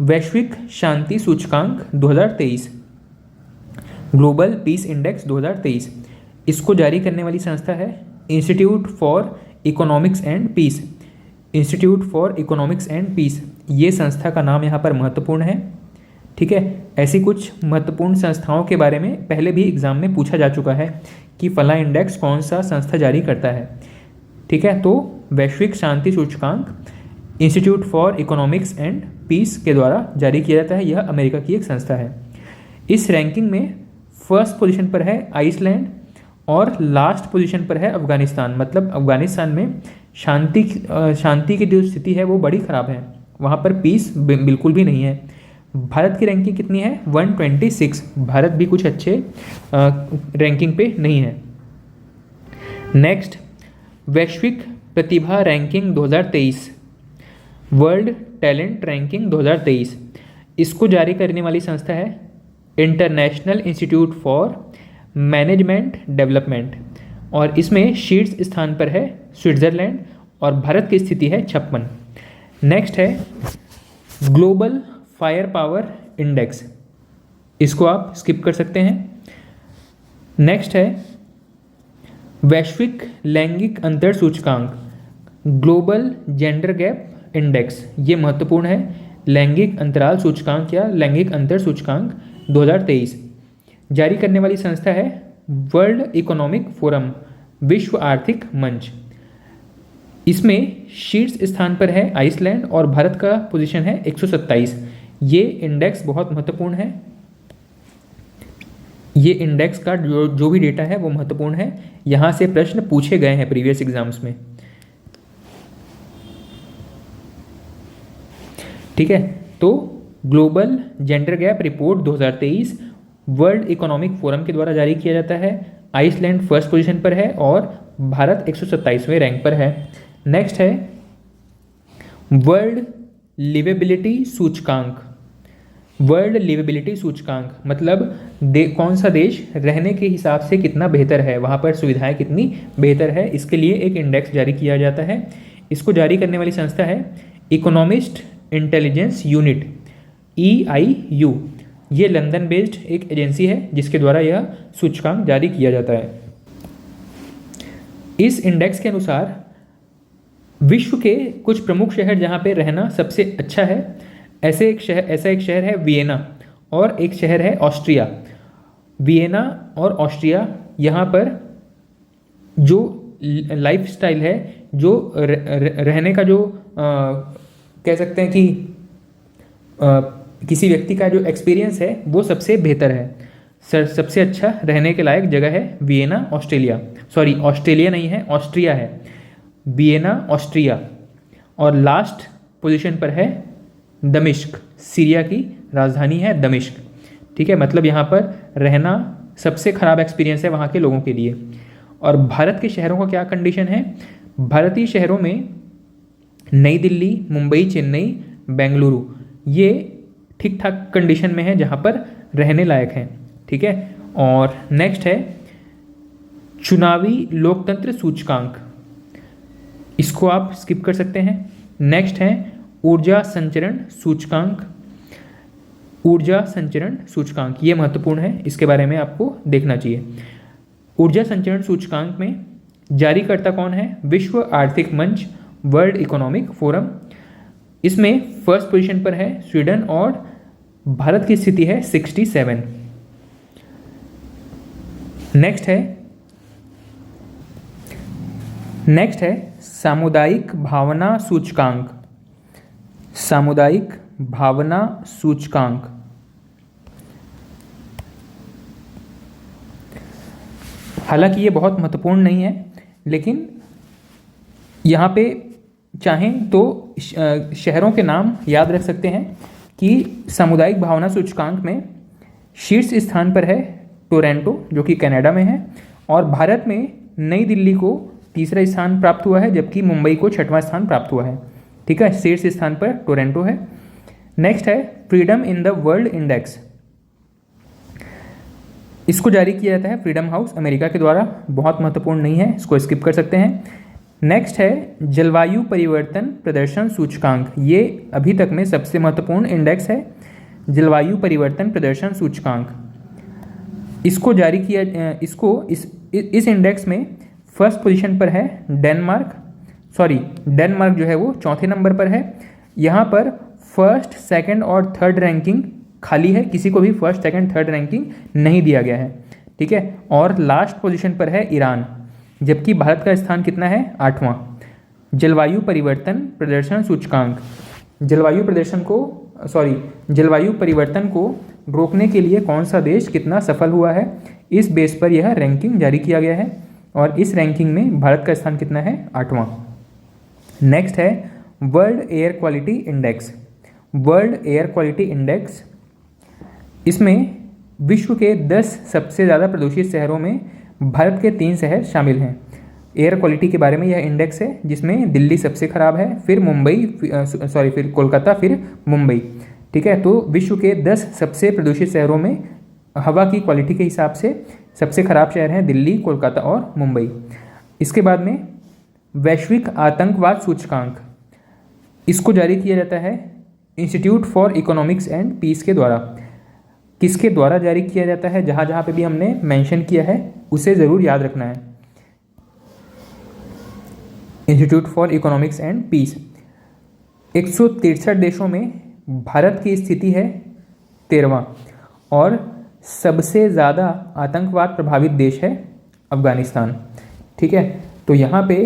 वैश्विक शांति सूचकांक 2023, ग्लोबल पीस इंडेक्स 2023। इसको जारी करने वाली संस्था है Institute for Economics and Peace. Institute for Economics and Peace ये संस्था का नाम यहाँ पर महत्वपूर्ण है, ठीक है। ऐसी कुछ महत्वपूर्ण संस्थाओं के बारे में पहले भी एग्जाम में पूछा जा चुका है कि फला इंडेक्स कौन सा संस्था जारी करता है, ठीक है। तो वैश्विक शांति सूचकांक Institute for Economics and Peace के द्वारा जारी किया जाता है, यह अमेरिका की एक संस्था है। इस रैंकिंग में फर्स्ट पोजीशन पर है आइसलैंड और लास्ट पोजीशन पर है अफगानिस्तान। मतलब अफगानिस्तान में शांति की जो स्थिति है वो बड़ी ख़राब है, वहाँ पर पीस बिल्कुल भी नहीं है। भारत की रैंकिंग कितनी है 126, भारत भी कुछ अच्छे रैंकिंग पे नहीं है। नेक्स्ट वैश्विक प्रतिभा रैंकिंग 2023, वर्ल्ड टैलेंट रैंकिंग 2023। इसको जारी करने वाली संस्था है international institute for management development और इसमें शीर्ष स्थान पर है स्विट्ज़रलैंड और भारत की स्थिति है 56। नेक्स्ट है ग्लोबल फायर पावर इंडेक्स, इसको आप स्किप कर सकते हैं। नेक्स्ट है वैश्विक लैंगिक अंतर सूचकांक, ग्लोबल जेंडर गैप इंडेक्स, ये महत्वपूर्ण है। लैंगिक अंतराल सूचकांक या लैंगिक अंतर सूचकांक 2023 जारी करने वाली संस्था है वर्ल्ड इकोनॉमिक फोरम, विश्व आर्थिक मंच। इसमें शीर्ष स्थान पर है आइसलैंड और भारत का पोजीशन है 127। ये इंडेक्स बहुत महत्वपूर्ण है, ये इंडेक्स का जो भी डेटा है वो महत्वपूर्ण है, यहाँ से प्रश्न पूछे गए हैं प्रीवियस एग्जाम्स में, ठीक है। तो global gender gap report 2023 world economic forum के द्वारा जारी किया जाता है। आइसलैंड फर्स्ट पोजीशन पर है और भारत 127वें रैंक पर है। नेक्स्ट है वर्ल्ड लिवेबिलिटी सूचकांक। वर्ल्ड लिवेबिलिटी सूचकांक मतलब कौन सा देश रहने के हिसाब से कितना बेहतर है, वहाँ पर सुविधाएं कितनी बेहतर है, इसके लिए एक इंडेक्स जारी किया जाता है। इसको जारी करने वाली संस्था है इकोनॉमिस्ट इंटेलिजेंस यूनिट EIU। ये लंदन बेस्ड एक एजेंसी है जिसके द्वारा यह सूचकांक जारी किया जाता है। इस इंडेक्स के अनुसार विश्व के कुछ प्रमुख शहर जहाँ पे रहना सबसे अच्छा है, ऐसा एक शहर है वियना और एक शहर है ऑस्ट्रिया। वियना और ऑस्ट्रिया यहाँ पर जो लाइफ स्टाइल है, जो रहने का जो कह सकते हैं कि किसी व्यक्ति का जो एक्सपीरियंस है वो सबसे बेहतर है। सबसे अच्छा रहने के लायक जगह है वियना ऑस्ट्रेलिया, सॉरी ऑस्ट्रेलिया नहीं है, ऑस्ट्रिया है, वियना ऑस्ट्रिया। और लास्ट पोजीशन पर है दमिश्क, सीरिया की राजधानी है दमिश्क, ठीक है। मतलब यहाँ पर रहना सबसे ख़राब एक्सपीरियंस है वहाँ के लोगों के लिए। और भारत के शहरों का क्या कंडीशन है, भारतीय शहरों में नई दिल्ली, मुंबई, चेन्नई, बेंगलुरु ये ठीक ठाक कंडीशन में है जहाँ पर रहने लायक हैं, ठीक है। और नेक्स्ट है चुनावी लोकतंत्र सूचकांक, इसको आप स्किप कर सकते हैं। नेक्स्ट है ऊर्जा संचरण सूचकांक, ऊर्जा संचरण सूचकांक, ये महत्वपूर्ण है, इसके बारे में आपको देखना चाहिए। ऊर्जा संचरण सूचकांक में जारीकर्ता कौन है? विश्व आर्थिक मंच, वर्ल्ड इकोनॉमिक फोरम। इसमें फर्स्ट पोजीशन पर है स्वीडन और भारत की स्थिति है 67। नेक्स्ट है सामुदायिक भावना सूचकांक। सामुदायिक भावना सूचकांक, हालांकि ये बहुत महत्वपूर्ण नहीं है, लेकिन यहाँ पे चाहें तो शहरों के नाम याद रख सकते हैं कि सामुदायिक भावना सूचकांक में शीर्ष स्थान पर है टोरंटो, जो कि कनाडा में है, और भारत में नई दिल्ली को तीसरा स्थान प्राप्त हुआ है, जबकि मुंबई को छठवां स्थान प्राप्त हुआ है। ठीक है, शीर्ष स्थान पर टोरंटो है। नेक्स्ट है freedom in the world index. इसको जारी किया जाता है फ्रीडम हाउस अमेरिका के द्वारा, बहुत महत्वपूर्ण नहीं है, इसको स्किप कर सकते हैं। नेक्स्ट है जलवायु परिवर्तन प्रदर्शन सूचकांक। ये अभी तक में सबसे महत्वपूर्ण इंडेक्स है, जलवायु परिवर्तन प्रदर्शन सूचकांक। इसको जारी किया इस इंडेक्स में फर्स्ट पोजीशन पर है डेनमार्क जो है वो चौथे नंबर पर है। यहाँ पर फर्स्ट, सेकंड और थर्ड रैंकिंग खाली है, किसी को भी फर्स्ट, सेकंड, थर्ड रैंकिंग नहीं दिया गया है। ठीक है, और लास्ट पोजीशन पर है ईरान, जबकि भारत का स्थान कितना है? 8वां। जलवायु परिवर्तन प्रदर्शन सूचकांक, जलवायु परिवर्तन को रोकने के लिए कौन सा देश कितना सफल हुआ है, इस बेस पर यह रैंकिंग जारी किया गया है, और इस रैंकिंग में भारत का स्थान कितना है? 8वां। नेक्स्ट है world air quality index. World air quality index, इसमें विश्व के 10 सबसे ज़्यादा प्रदूषित शहरों में भारत के 3 शहर शामिल हैं। एयर क्वालिटी के बारे में यह इंडेक्स है, जिसमें दिल्ली सबसे खराब है, फिर कोलकाता, फिर मुंबई। ठीक है, तो विश्व के 10 सबसे प्रदूषित शहरों में हवा की क्वालिटी के हिसाब से सबसे खराब शहर हैं दिल्ली, कोलकाता और मुंबई। इसके बाद में वैश्विक आतंकवाद सूचकांक, इसको जारी किया जाता है Institute for Economics and Peace के द्वारा। किसके द्वारा जारी किया जाता है? जहाँ जहाँ पे भी हमने मेंशन किया है उसे ज़रूर याद रखना है। Institute for Economics and Peace. 163 देशों में भारत की स्थिति है 13वां, और सबसे ज़्यादा आतंकवाद प्रभावित देश है अफगानिस्तान। ठीक है, तो यहाँ पे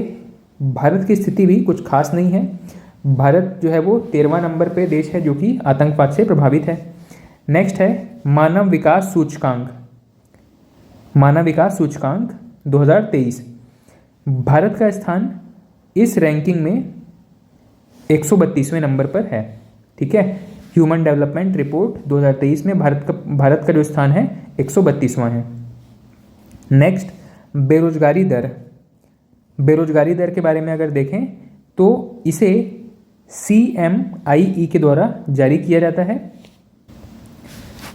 भारत की स्थिति भी कुछ खास नहीं है। भारत जो है वो 13वां नंबर पे देश है जो कि आतंकवाद से प्रभावित है। नेक्स्ट है मानव विकास सूचकांक। मानव विकास सूचकांक 2023, भारत का स्थान इस रैंकिंग में 132वें नंबर पर है। ठीक है, ह्यूमन डेवलपमेंट रिपोर्ट 2023 में भारत का जो स्थान है 132वां है। नेक्स्ट बेरोजगारी दर। बेरोजगारी दर के बारे में अगर देखें तो इसे CMIE के द्वारा जारी किया जाता है।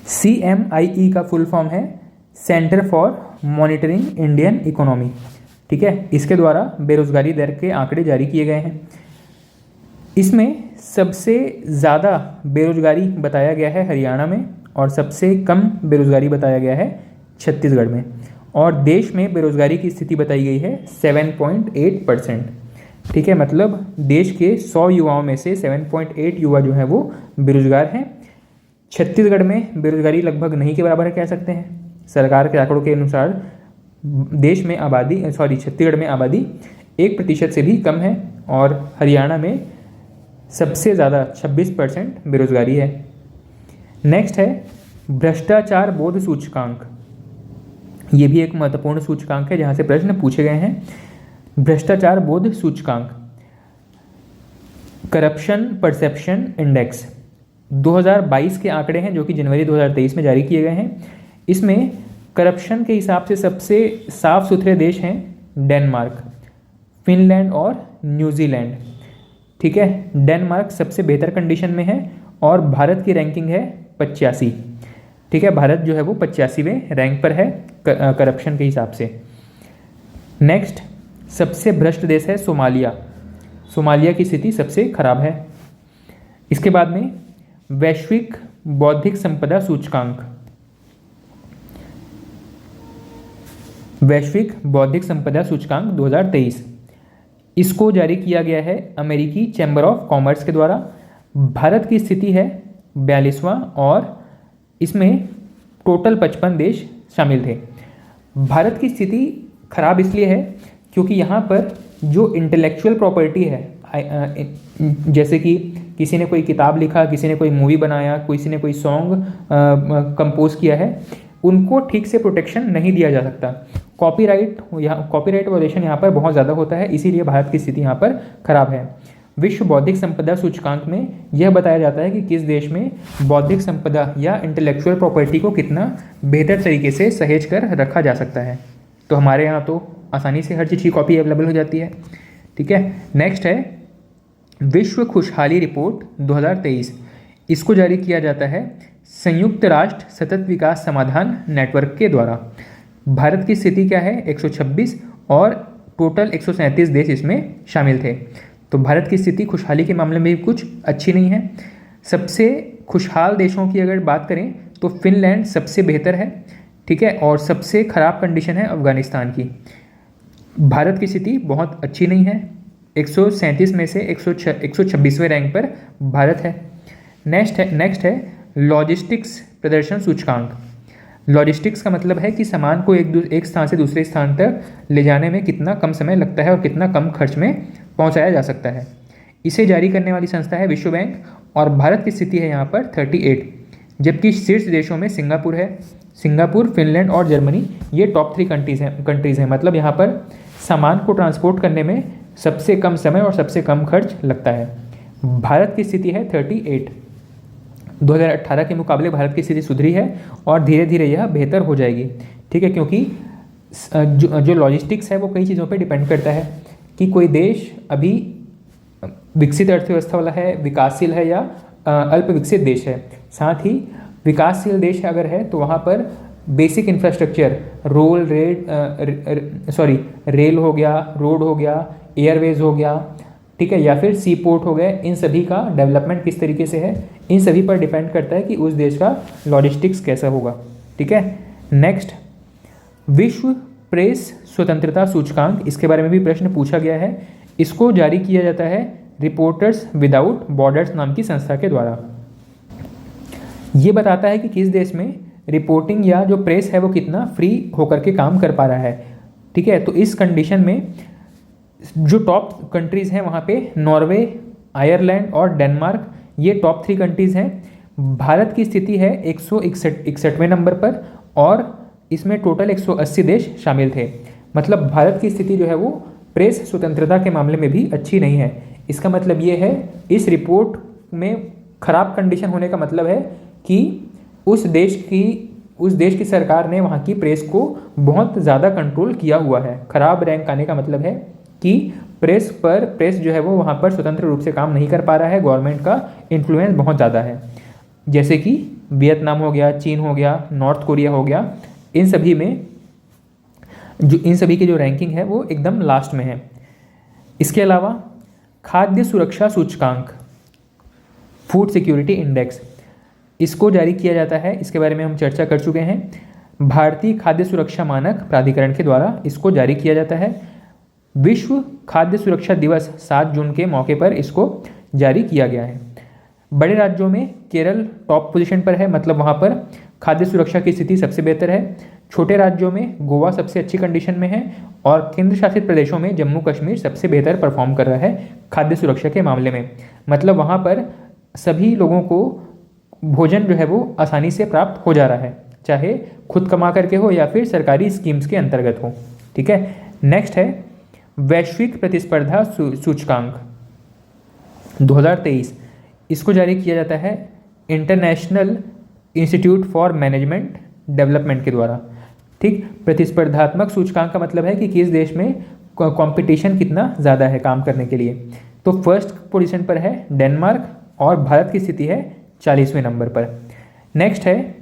CMIE का फुल फॉर्म है centre for monitoring Indian economy. ठीक है, इसके द्वारा बेरोजगारी दर के आंकड़े जारी किए गए हैं। इसमें सबसे ज़्यादा बेरोजगारी बताया गया है हरियाणा में, और सबसे कम बेरोजगारी बताया गया है छत्तीसगढ़ में, और देश में बेरोजगारी की स्थिति बताई गई है 7.8%। ठीक है, मतलब देश के 100 युवाओं में से 7.8 युवा जो हैं वो बेरोजगार हैं। छत्तीसगढ़ में बेरोजगारी लगभग नहीं के बराबर है कह सकते हैं। सरकार के आंकड़ों के अनुसार छत्तीसगढ़ में आबादी 1% से भी कम है, और हरियाणा में सबसे ज़्यादा 26% बेरोजगारी है। नेक्स्ट है भ्रष्टाचार बोध सूचकांक। ये भी एक महत्वपूर्ण सूचकांक है जहाँ से प्रश्न पूछे गए हैं। भ्रष्टाचार बोध सूचकांक, करप्शन परसेप्शन इंडेक्स 2022 के आंकड़े हैं जो कि जनवरी 2023 में जारी किए गए हैं। इसमें करप्शन के हिसाब से सबसे साफ सुथरे देश हैं डेनमार्क, फिनलैंड और न्यूजीलैंड। ठीक है, डेनमार्क सबसे बेहतर कंडीशन में है, और भारत की रैंकिंग है 85। ठीक है, भारत जो है वो 85वें रैंक पर है करप्शन के हिसाब से। नेक्स्ट सबसे भ्रष्ट देश है सोमालिया। सोमालिया की स्थिति सबसे खराब है। इसके बाद में वैश्विक बौद्धिक संपदा सूचकांक, वैश्विक बौद्धिक संपदा सूचकांक 2023, इसको जारी किया गया है अमेरिकी चैम्बर ऑफ कॉमर्स के द्वारा। भारत की स्थिति है 42वां और इसमें टोटल 55 देश शामिल थे। भारत की स्थिति खराब इसलिए है क्योंकि यहाँ पर जो इंटेलेक्चुअल प्रॉपर्टी है, जैसे कि किसी ने कोई किताब लिखा, किसी ने कोई मूवी बनाया, किसी ने कोई सॉन्ग कंपोज किया है, उनको ठीक से प्रोटेक्शन नहीं दिया जा सकता। कॉपीराइट वायलेशन यहाँ पर बहुत ज़्यादा होता है, इसीलिए भारत की स्थिति यहाँ पर खराब है। विश्व बौद्धिक संपदा सूचकांक में यह बताया जाता है कि किस देश में बौद्धिक संपदा या इंटेलेक्चुअल प्रॉपर्टी को कितना बेहतर तरीके से सहेज कर रखा जा सकता है। तो हमारे यहाँ तो आसानी से हर चीज़ की कॉपी अवेलेबल हो जाती है। ठीक है, नेक्स्ट है विश्व खुशहाली रिपोर्ट 2023, इसको जारी किया जाता है संयुक्त राष्ट्र सतत विकास समाधान नेटवर्क के द्वारा। भारत की स्थिति क्या है, 126 और टोटल 137 देश इसमें शामिल थे। तो भारत की स्थिति खुशहाली के मामले में भी कुछ अच्छी नहीं है। सबसे खुशहाल देशों की अगर बात करें तो फिनलैंड सबसे बेहतर है, ठीक है, और सबसे ख़राब कंडीशन है अफ़गानिस्तान की। भारत की स्थिति बहुत अच्छी नहीं है, 137 में से 126वें रैंक पर भारत है। नेक्स्ट है लॉजिस्टिक्स प्रदर्शन सूचकांक। लॉजिस्टिक्स का मतलब है कि सामान को एक स्थान से दूसरे स्थान तक ले जाने में कितना कम समय लगता है और कितना कम खर्च में पहुंचाया जा सकता है। इसे जारी करने वाली संस्था है विश्व बैंक और भारत की स्थिति है यहाँ पर 38, जबकि शीर्ष देशों में सिंगापुर है। सिंगापुर, फिनलैंड और जर्मनी ये टॉप 3 कंट्रीज़ हैं। मतलब यहाँ पर सामान को ट्रांसपोर्ट करने में सबसे कम समय और सबसे कम खर्च लगता है। भारत की स्थिति है 38। 2018 के मुकाबले भारत की स्थिति सुधरी है और धीरे धीरे यह बेहतर हो जाएगी। ठीक है, क्योंकि जो लॉजिस्टिक्स है वो कई चीज़ों पे डिपेंड करता है कि कोई देश अभी विकसित अर्थव्यवस्था वाला है, विकासशील है या अल्प विकसित देश है। साथ ही विकासशील देश अगर है तो वहाँ पर बेसिक इंफ्रास्ट्रक्चर रेल हो गया, रोड हो गया, एयरवेज हो गया, ठीक है, या फिर सी पोर्ट हो गए, इन सभी का डेवलपमेंट किस तरीके से है, इन सभी पर डिपेंड करता है कि उस देश का लॉजिस्टिक्स कैसा होगा। ठीक है, नेक्स्ट विश्व प्रेस स्वतंत्रता सूचकांक, इसके बारे में भी प्रश्न पूछा गया है। इसको जारी किया जाता है रिपोर्टर्स विदाउट बॉर्डर्स नाम की संस्था के द्वारा। ये बताता है कि किस देश में रिपोर्टिंग या जो प्रेस है वो कितना फ्री होकर के काम कर पा रहा है। ठीक है, तो इस कंडीशन में जो टॉप कंट्रीज़ हैं वहाँ पे नॉर्वे, आयरलैंड और डेनमार्क, ये टॉप 3 कंट्रीज़ हैं। भारत की स्थिति है 161वें नंबर पर और इसमें टोटल 180 देश शामिल थे। मतलब भारत की स्थिति जो है वो प्रेस स्वतंत्रता के मामले में भी अच्छी नहीं है। इसका मतलब ये है, इस रिपोर्ट में ख़राब कंडीशन होने का मतलब है कि उस देश की सरकार ने वहाँ की प्रेस को बहुत ज़्यादा कंट्रोल किया हुआ है। ख़राब रैंक आने का मतलब है कि प्रेस जो है वो वहाँ पर स्वतंत्र रूप से काम नहीं कर पा रहा है, गवर्नमेंट का इन्फ्लुएंस बहुत ज़्यादा है। जैसे कि वियतनाम हो गया, चीन हो गया, नॉर्थ कोरिया हो गया, इन सभी की जो रैंकिंग है वो एकदम लास्ट में है। इसके अलावा खाद्य सुरक्षा सूचकांक, फूड सिक्योरिटी इंडेक्स, इसको जारी किया जाता है। इसके बारे में हम चर्चा कर चुके हैं। भारतीय खाद्य सुरक्षा मानक प्राधिकरण के द्वारा इसको जारी किया जाता है। विश्व खाद्य सुरक्षा दिवस 7 जून के मौके पर इसको जारी किया गया है। बड़े राज्यों में केरल टॉप पोजीशन पर है, मतलब वहाँ पर खाद्य सुरक्षा की स्थिति सबसे बेहतर है। छोटे राज्यों में गोवा सबसे अच्छी कंडीशन में है और केंद्र शासित प्रदेशों में जम्मू कश्मीर सबसे बेहतर परफॉर्म कर रहा है खाद्य सुरक्षा के मामले में। मतलब वहाँ पर सभी लोगों को भोजन जो है वो आसानी से प्राप्त हो जा रहा है, चाहे खुद कमा करके हो या फिर सरकारी स्कीम्स के अंतर्गत हो। ठीक है, नेक्स्ट है वैश्विक प्रतिस्पर्धा सूचकांक 2023, इसको जारी किया जाता है international institute for management development के द्वारा। ठीक, प्रतिस्पर्धात्मक सूचकांक का मतलब है कि किस देश में कंपटीशन कितना ज़्यादा है काम करने के लिए। तो फर्स्ट पोजीशन पर है डेनमार्क और भारत की स्थिति है 40वें नंबर पर। नेक्स्ट है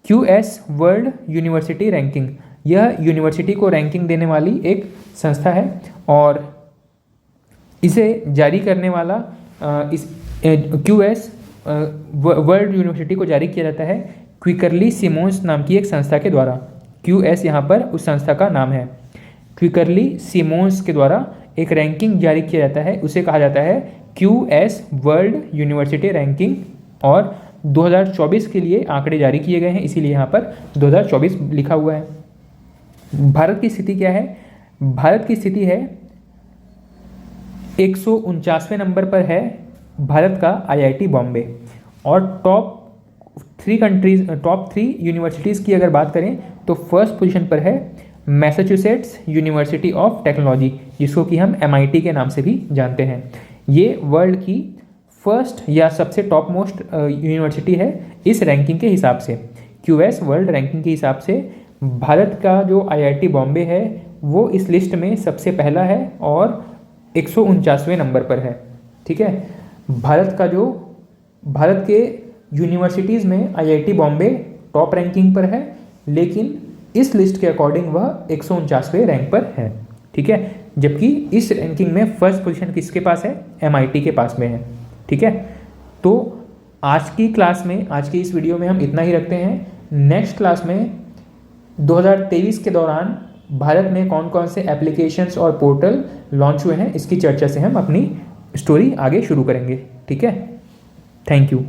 QS वर्ल्ड यूनिवर्सिटी रैंकिंग, यह यूनिवर्सिटी को रैंकिंग देने वाली एक संस्था है और इसे जारी करने वाला इस QS वर्ल्ड यूनिवर्सिटी को जारी किया जाता है क्विकरली सिमोन्स नाम की एक संस्था के द्वारा। QS यहाँ पर उस संस्था का नाम है। क्विकरली सिमोन्स के द्वारा एक रैंकिंग जारी किया जाता है, उसे कहा जाता है QS वर्ल्ड यूनिवर्सिटी रैंकिंग, और 2024 के लिए आंकड़े जारी किए गए हैं, इसीलिए यहाँ पर 2024 लिखा हुआ है। भारत की स्थिति क्या है? भारत की स्थिति है 149वें नंबर पर है भारत का IIT बॉम्बे। और टॉप थ्री यूनिवर्सिटीज़ की अगर बात करें तो फर्स्ट पोजीशन पर है मैसाचुसेट्स यूनिवर्सिटी ऑफ टेक्नोलॉजी, जिसको कि हम MIT के नाम से भी जानते हैं। ये वर्ल्ड की फर्स्ट या सबसे टॉप मोस्ट यूनिवर्सिटी है इस रैंकिंग के हिसाब से। QS वर्ल्ड रैंकिंग के हिसाब से भारत का जो IIT बॉम्बे है वो इस लिस्ट में सबसे पहला है और 149वें नंबर पर है। ठीक है, भारत के यूनिवर्सिटीज़ में IIT बॉम्बे टॉप रैंकिंग पर है, लेकिन इस लिस्ट के अकॉर्डिंग वह 149वें रैंक पर है। ठीक है, जबकि इस रैंकिंग में फर्स्ट पोजीशन किसके पास है? MIT के पास में है। ठीक है, तो आज की क्लास में, आज की इस वीडियो में हम इतना ही रखते हैं। नेक्स्ट क्लास में 2023 के दौरान भारत में कौन कौन से एप्लीकेशंस और पोर्टल लॉन्च हुए हैं, इसकी चर्चा से हम अपनी स्टोरी आगे शुरू करेंगे। ठीक है, थैंक यू।